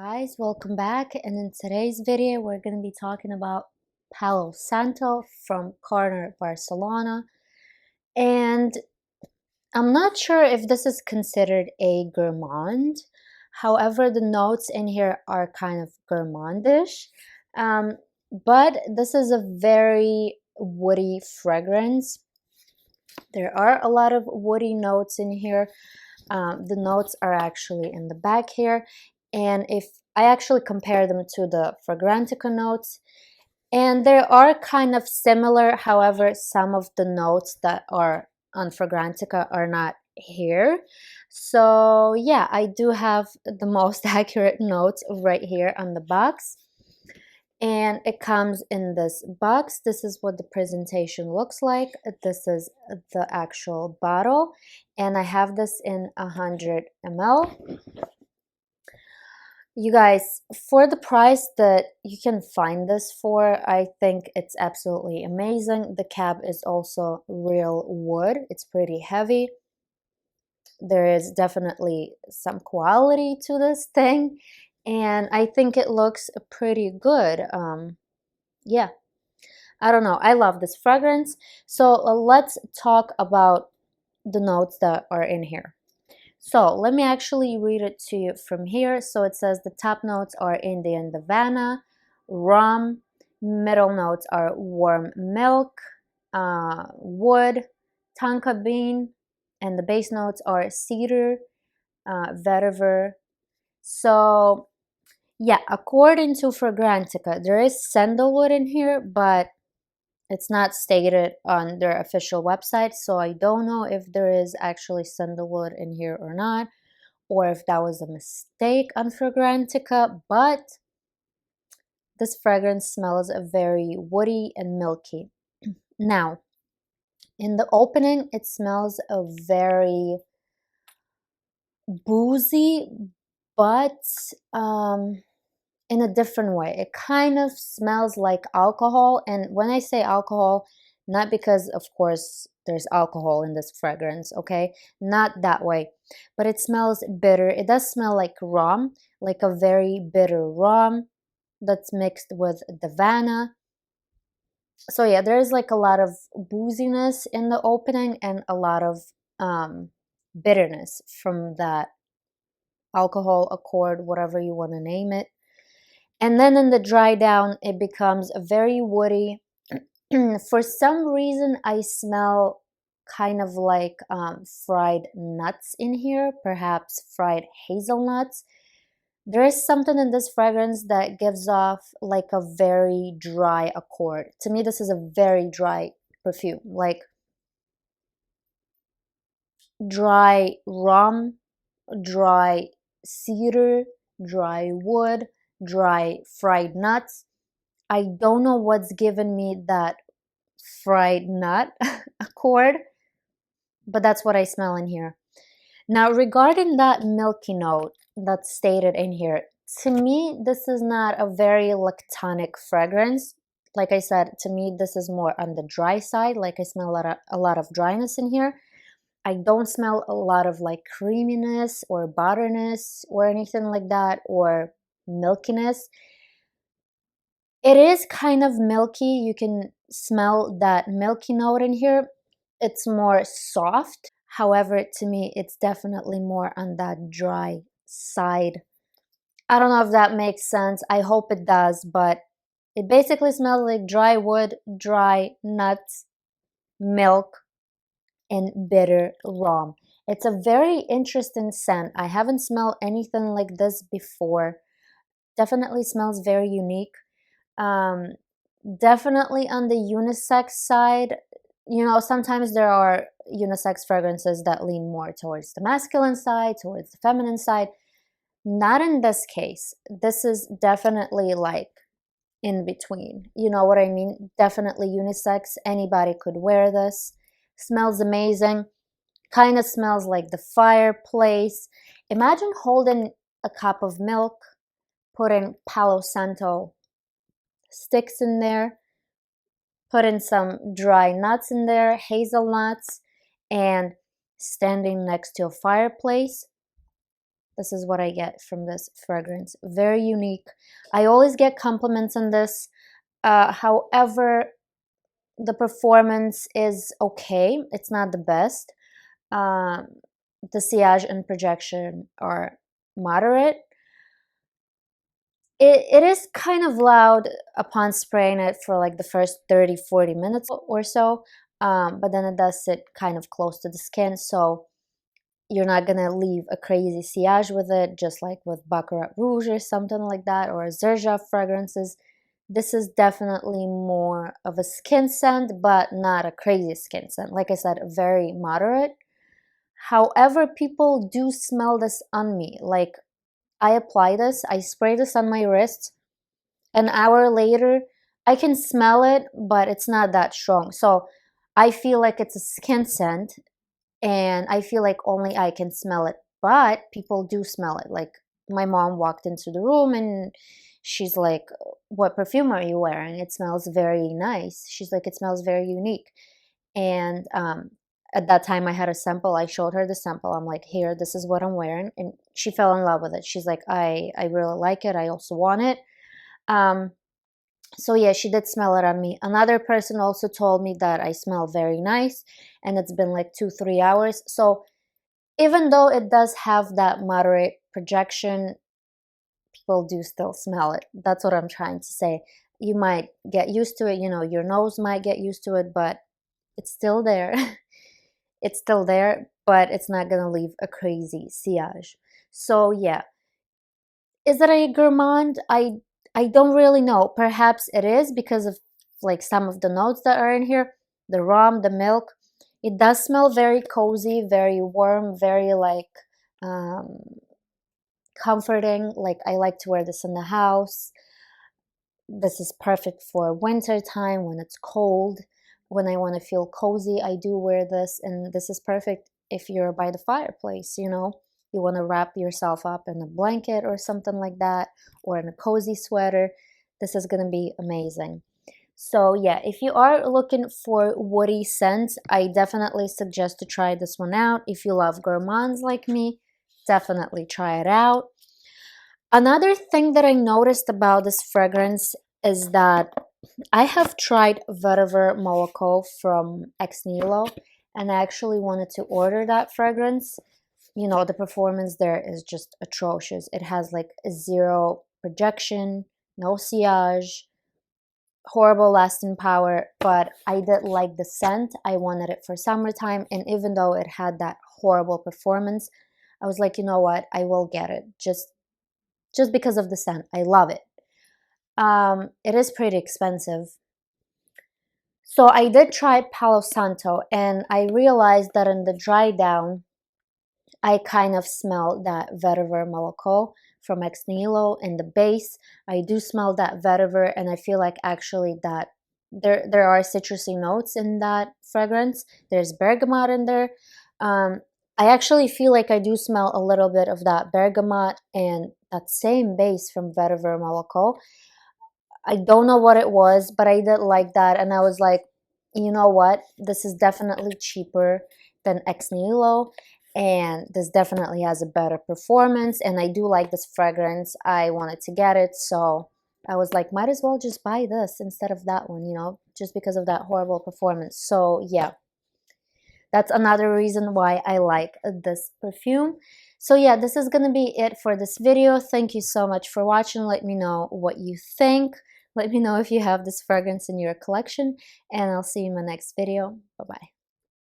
Guys, welcome back, and in today's video we're going to be talking about Palo Santo from Carner, Barcelona. And I'm not sure if this is considered a gourmand. However, the notes in here are kind of gourmandish. But this is a very woody fragrance. There are a lot of woody notes in here. The notes are actually in the back here. And if I actually compare them to the Fragrantica notes, and they are kind of similar, however, some of the notes that are on Fragrantica are not here. So yeah, I do have the most accurate notes right here on the box. And it comes in this box. This is what the presentation looks like. This is the actual bottle, and I have this in 100 ml. You guys, for the price that you can find this for, I think it's absolutely amazing. The cap is also real wood. It's pretty heavy. There is definitely some quality to this thing, and I think it looks pretty good. Yeah, I don't know. I love this fragrance. So let's talk about the notes that are in here. So let me actually read it to you from here. So it says the top notes are Indian Havana, rum, middle notes are warm milk, wood, tonka bean, and the base notes are cedar, vetiver. So yeah, according to Fragrantica, there is sandalwood in here, but it's not stated on their official website, so I don't know if there is actually sandalwood in here or not, or if that was a mistake on Fragrantica, but this fragrance smells very woody and milky. Now, in the opening, it smells a very boozy, but in a different way. It kind of smells like alcohol, and when I say alcohol, not because of course there's alcohol in this fragrance, okay, not that way, but it smells bitter. It does smell like rum, like a very bitter rum that's mixed with Havana. So yeah, there's like a lot of booziness in the opening and a lot of bitterness from that alcohol accord, whatever you want to name it. And then in the dry down, it becomes very woody. For some reason, I smell kind of like fried nuts in here, perhaps fried hazelnuts. There is something in this fragrance that gives off like a very dry accord. To me, this is a very dry perfume, like dry rum, dry cedar, dry wood, dry fried nuts. I don't know what's given me that fried nut accord, but that's what I smell in here. Now, regarding that milky note that's stated in here, to me, this is not a very lactonic fragrance. Like I said, to me, this is more on the dry side. Like I smell a lot of dryness in here. I don't smell a lot of like creaminess or butterness or anything like that, or milkiness. It is kind of milky. You can smell that milky note in here. It's more soft. However, to me, it's definitely more on that dry side. I don't know if that makes sense. I hope it does, but it basically smells like dry wood, dry nuts, milk, and bitter rum. It's a very interesting scent. I haven't smelled anything like this before. Definitely smells very unique. Um, Definitely on the unisex side. You know, sometimes there are unisex fragrances that lean more towards the masculine side, towards the feminine side. Not in this case. This is definitely like in between. You know what I mean? Definitely unisex. Anybody could wear this. Smells amazing. Kind of smells like the fireplace. Imagine holding a cup of milk, putting Palo Santo sticks in there, putting some dry nuts in there, hazelnuts, and standing next to a fireplace. This is what I get from this fragrance. Very unique. I always get compliments on this. However, the performance is okay. It's not the best. Um, the sillage and projection are moderate. It is kind of loud upon spraying it for like the first 30-40 minutes or so, but then it does sit kind of close to the skin, so you're not gonna leave a crazy sillage with it, just like with Baccarat Rouge or something like that, or Zerja fragrances. This is definitely more of a skin scent, but not a crazy skin scent. Like I said, very moderate. However, people do smell this on me. Like, I apply this, I spray this on my wrist. An hour later, I can smell it, but it's not that strong. So I feel like it's a skin scent, and I feel like only I can smell it. But people do smell it. Like, my mom walked into the room and she's like, "What perfume are you wearing? It smells very nice." She's like, "It smells very unique." And at that time, I had a sample. I showed her the sample. I'm like, "Here, this is what I'm wearing." And she fell in love with it. She's like, I really like it. I also want it. Um, so yeah, she did smell it on me. Another person also told me that I smell very nice, and it's been like 2-3 hours. So even though it does have that moderate projection, people do still smell it. That's what I'm trying to say. You might get used to it, your nose might get used to it, but it's still there. It's still there, but it's not gonna leave a crazy sillage. So yeah, is it a gourmand? I don't really know. Perhaps it is because of like some of the notes that are in here, the rum, the milk. It does smell very cozy, very warm, very like um, comforting. Like, I like to wear this in the house. This is perfect for winter time when it's cold. When I want to feel cozy, I do wear this, and this is perfect if you're by the fireplace, you want to wrap yourself up in a blanket or something like that, or in a cozy sweater. This is going to be amazing. So yeah, if you are looking for woody scents, I definitely suggest to try this one out. If you love gourmands like me, definitely try it out. Another thing that I noticed about this fragrance is that I have tried Vetiver Moloko from Ex Nihilo, and I actually wanted to order that fragrance. The performance there is just atrocious. It has like a zero projection, no sillage, horrible lasting power, but I did like the scent. I wanted it for summertime, and even though it had that horrible performance, I was like, you know what, I will get it just because of the scent. I love it. It is pretty expensive. So I did try Palo Santo, and I realized that in the dry down, I kind of smell that vetiver moloko from Ex Nihilo in the base. I do smell that vetiver, and I feel like actually that there are citrusy notes in that fragrance. There's bergamot in there. I actually feel like I do smell a little bit of that bergamot and that same base from vetiver moloko. I don't know what it was, but I did like that, and I was like, you know what? This is definitely cheaper than Ex Nihilo, and this definitely has a better performance, and I do like this fragrance. I wanted to get it, so I was like, might as well just buy this instead of that one, just because of that horrible performance. So yeah, that's another reason why I like this perfume. So yeah, this is gonna be it for this video. Thank you so much for watching. Let me know what you think. Let me know if you have this fragrance in your collection, and I'll see you in my next video. Bye-bye.